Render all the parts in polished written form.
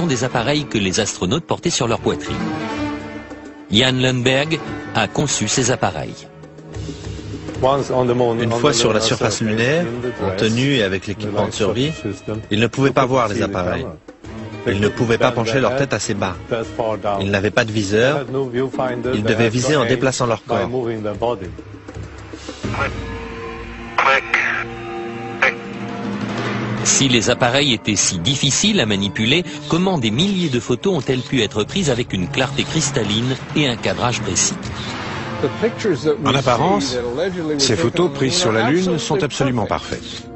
des appareils que les astronautes portaient sur leur poitrine. Jan Lundberg a conçu ces appareils. Une fois sur la surface lunaire, en tenue et avec l'équipement de survie, ils ne pouvaient pas voir les appareils. Ils ne pouvaient pas pencher leur tête assez bas. Ils n'avaient pas de viseur. Ils devaient viser en déplaçant leur corps. Si les appareils étaient si difficiles à manipuler, comment des milliers de photos ont-elles pu être prises avec une clarté cristalline et un cadrage précis? En apparence, ces photos prises sur la Lune sont absolument parfaites.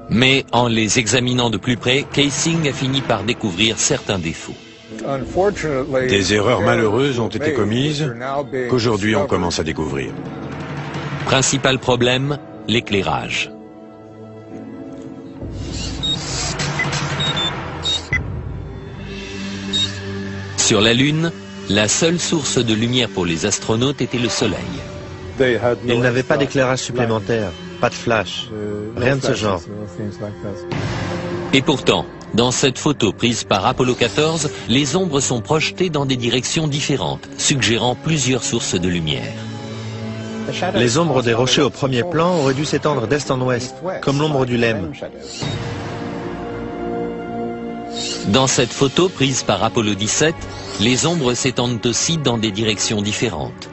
Mais en les examinant de plus près, Kaysing a fini par découvrir certains défauts. Des erreurs malheureuses ont été commises qu'aujourd'hui on commence à découvrir. Principal problème, l'éclairage. Sur la Lune, la seule source de lumière pour les astronautes était le Soleil. Ils n'avaient pas d'éclairage supplémentaire, pas de flash, rien de ce genre. Et pourtant, dans cette photo prise par Apollo 14, les ombres sont projetées dans des directions différentes, suggérant plusieurs sources de lumière. Les ombres des rochers au premier plan auraient dû s'étendre d'est en ouest, comme l'ombre du Lemme. Dans cette photo prise par Apollo 17, les ombres s'étendent aussi dans des directions différentes.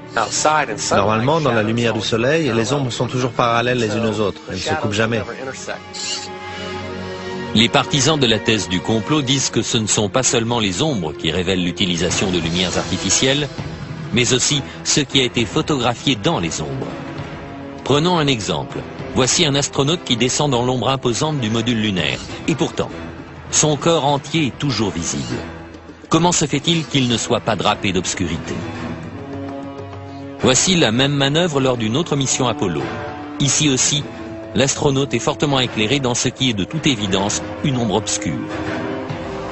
Normalement, dans la lumière du soleil, les ombres sont toujours parallèles les unes aux autres. Elles ne se coupent jamais. Les partisans de la thèse du complot disent que ce ne sont pas seulement les ombres qui révèlent l'utilisation de lumières artificielles, mais aussi ce qui a été photographié dans les ombres. Prenons un exemple. Voici un astronaute qui descend dans l'ombre imposante du module lunaire. Et pourtant, son corps entier est toujours visible. Comment se fait-il qu'il ne soit pas drapé d'obscurité? Voici la même manœuvre lors d'une autre mission Apollo. Ici aussi, l'astronaute est fortement éclairé dans ce qui est de toute évidence une ombre obscure.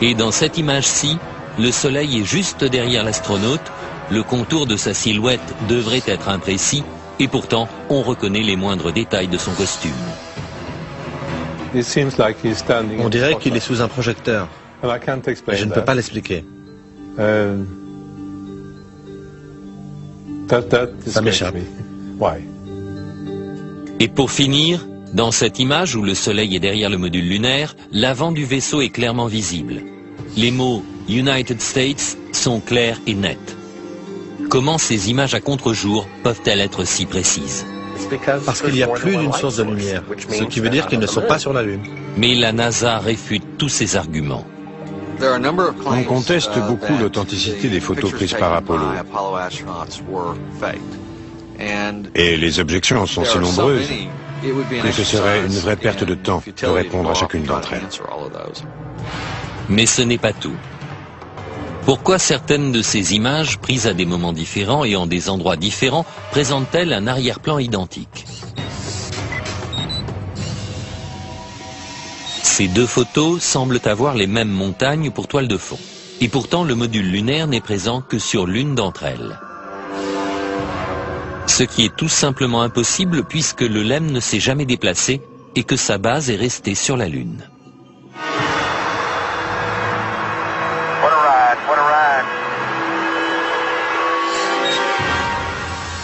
Et dans cette image-ci, le soleil est juste derrière l'astronaute, le contour de sa silhouette devrait être imprécis, et pourtant on reconnaît les moindres détails de son costume. On dirait qu'il est sous un projecteur. Je ne peux pas l'expliquer. Ça m'échappe. Et pour finir, dans cette image où le soleil est derrière le module lunaire, l'avant du vaisseau est clairement visible. Les mots « United States » sont clairs et nets. Comment ces images à contre-jour peuvent-elles être si précises? Parce qu'il y a plus d'une source de lumière, ce qui veut dire qu'ils ne sont pas sur la Lune. Mais la NASA réfute tous ces arguments. On conteste beaucoup l'authenticité des photos prises par Apollo. Et les objections sont si nombreuses que ce serait une vraie perte de temps de répondre à chacune d'entre elles. Mais ce n'est pas tout. Pourquoi certaines de ces images, prises à des moments différents et en des endroits différents, présentent-elles un arrière-plan identique? Ces deux photos semblent avoir les mêmes montagnes pour toile de fond. Et pourtant, le module lunaire n'est présent que sur l'une d'entre elles. Ce qui est tout simplement impossible puisque le LEM ne s'est jamais déplacé et que sa base est restée sur la Lune.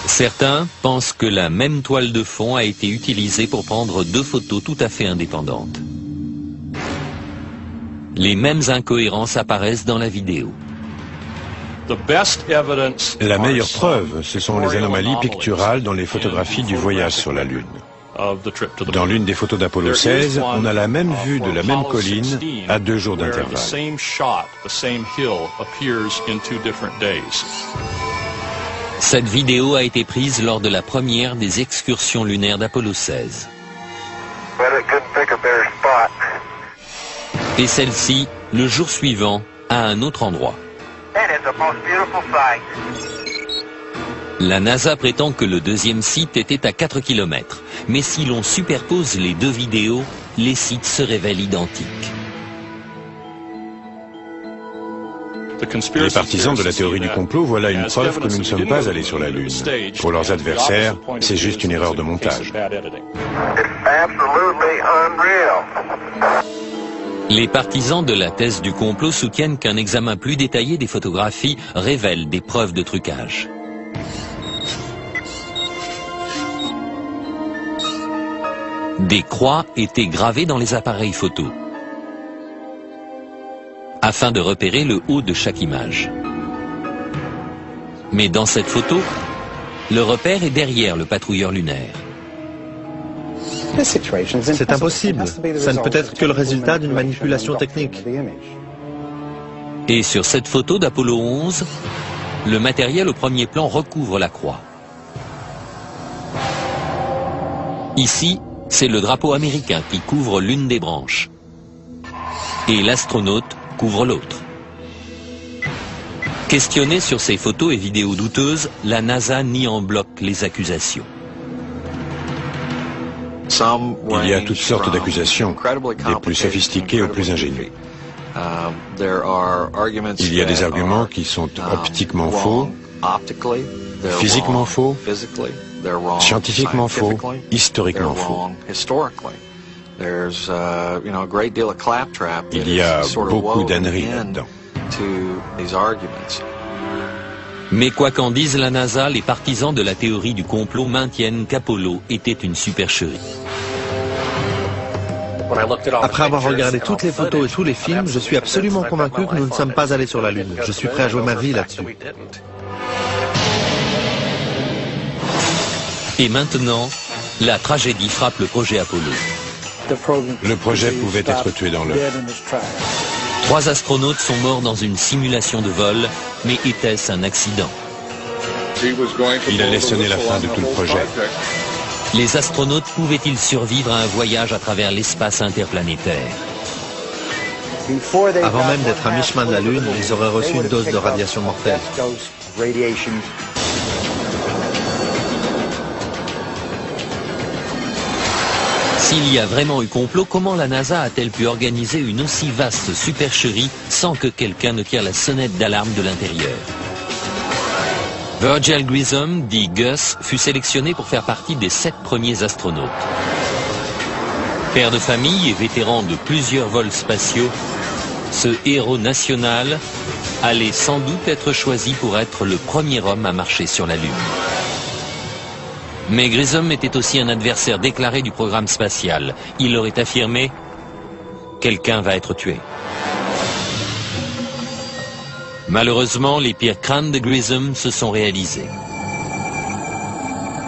Certains pensent que la même toile de fond a été utilisée pour prendre deux photos tout à fait indépendantes. Les mêmes incohérences apparaissent dans la vidéo. La meilleure preuve, ce sont les anomalies picturales dans les photographies du voyage sur la Lune. Dans l'une des photos d'Apollo 16, on a la même vue de la même colline à 2 jours d'intervalle. Cette vidéo a été prise lors de la première des excursions lunaires d'Apollo 16. Et celle-ci, le jour suivant, à un autre endroit. La NASA prétend que le deuxième site était à 4 km, mais si l'on superpose les deux vidéos, les sites se révèlent identiques. Les partisans de la théorie du complot voient là une preuve que nous ne sommes pas allés sur la Lune. Pour leurs adversaires, c'est juste une erreur de montage. Les partisans de la thèse du complot soutiennent qu'un examen plus détaillé des photographies révèle des preuves de trucage. Des croix étaient gravées dans les appareils photo, afin de repérer le haut de chaque image. Mais dans cette photo, le repère est derrière le patrouilleur lunaire. C'est impossible. Ça ne peut être que le résultat d'une manipulation technique. Et sur cette photo d'Apollo 11, le matériel au premier plan recouvre la croix. Ici, c'est le drapeau américain qui couvre l'une des branches. Et l'astronaute couvre l'autre. Questionnée sur ces photos et vidéos douteuses, la NASA nie en bloc les accusations. Il y a toutes sortes d'accusations, des plus sophistiquées aux plus ingénues. Il y a des arguments qui sont optiquement faux, physiquement faux, scientifiquement faux, historiquement faux. Il y a beaucoup d'âneries là-dedans. Mais quoi qu'en dise la NASA, les partisans de la théorie du complot maintiennent qu'Apollo était une supercherie. Après avoir regardé toutes les photos et tous les films, je suis absolument convaincu que nous ne sommes pas allés sur la Lune. Je suis prêt à jouer ma vie là-dessus. Et maintenant, la tragédie frappe le projet Apollo. Le projet pouvait être tué dans l'œuf. 3 astronautes sont morts dans une simulation de vol, mais était-ce un accident? Il allait sonner la fin de tout le projet. Les astronautes pouvaient-ils survivre à un voyage à travers l'espace interplanétaire? Avant même d'être à mi-chemin de la Lune, ils auraient reçu une dose de radiation mortelle. S'il y a vraiment eu complot, comment la NASA a-t-elle pu organiser une aussi vaste supercherie sans que quelqu'un ne tire la sonnette d'alarme de l'intérieur? Virgil Grissom, dit Gus, fut sélectionné pour faire partie des 7 premiers astronautes. Père de famille et vétéran de plusieurs vols spatiaux, ce héros national allait sans doute être choisi pour être le premier homme à marcher sur la Lune. Mais Grissom était aussi un adversaire déclaré du programme spatial. Il aurait affirmé « Quelqu'un va être tué ». Malheureusement, les pires craintes de Grissom se sont réalisées.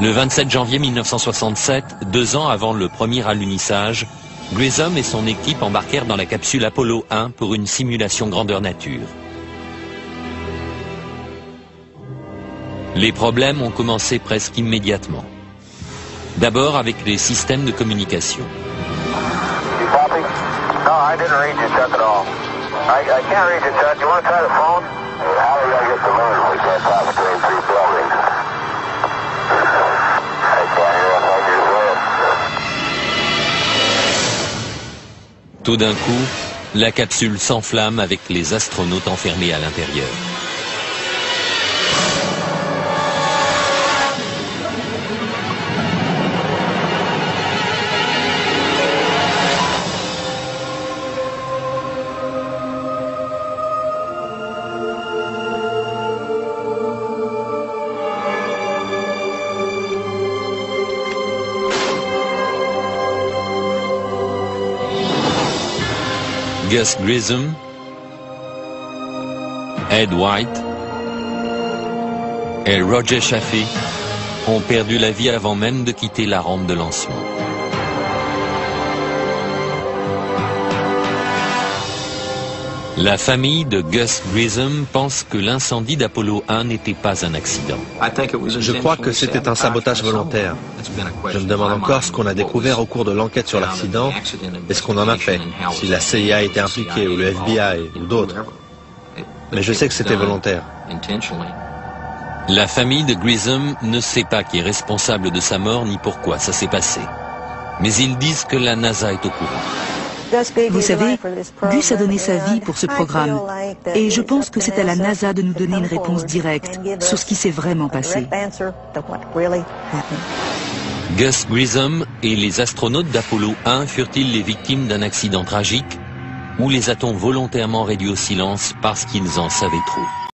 Le 27 janvier 1967, 2 ans avant le premier alunissage, Grissom et son équipe embarquèrent dans la capsule Apollo 1 pour une simulation grandeur nature. Les problèmes ont commencé presque immédiatement. D'abord avec les systèmes de communication. Tout d'un coup, la capsule s'enflamme avec les astronautes enfermés à l'intérieur. Gus Grissom, Ed White et Roger Chaffee ont perdu la vie avant même de quitter la rampe de lancement. La famille de Gus Grissom pense que l'incendie d'Apollo 1 n'était pas un accident. Je crois que c'était un sabotage volontaire. Je me demande encore ce qu'on a découvert au cours de l'enquête sur l'accident et ce qu'on en a fait, si la CIA était impliquée ou le FBI ou d'autres. Mais je sais que c'était volontaire. La famille de Grissom ne sait pas qui est responsable de sa mort ni pourquoi ça s'est passé. Mais ils disent que la NASA est au courant. Vous savez, Gus a donné sa vie pour ce programme et je pense que c'est à la NASA de nous donner une réponse directe sur ce qui s'est vraiment passé. Gus Grissom et les astronautes d'Apollo 1 furent-ils les victimes d'un accident tragique Ou les a-t-on volontairement réduits au silence parce qu'ils en savaient trop?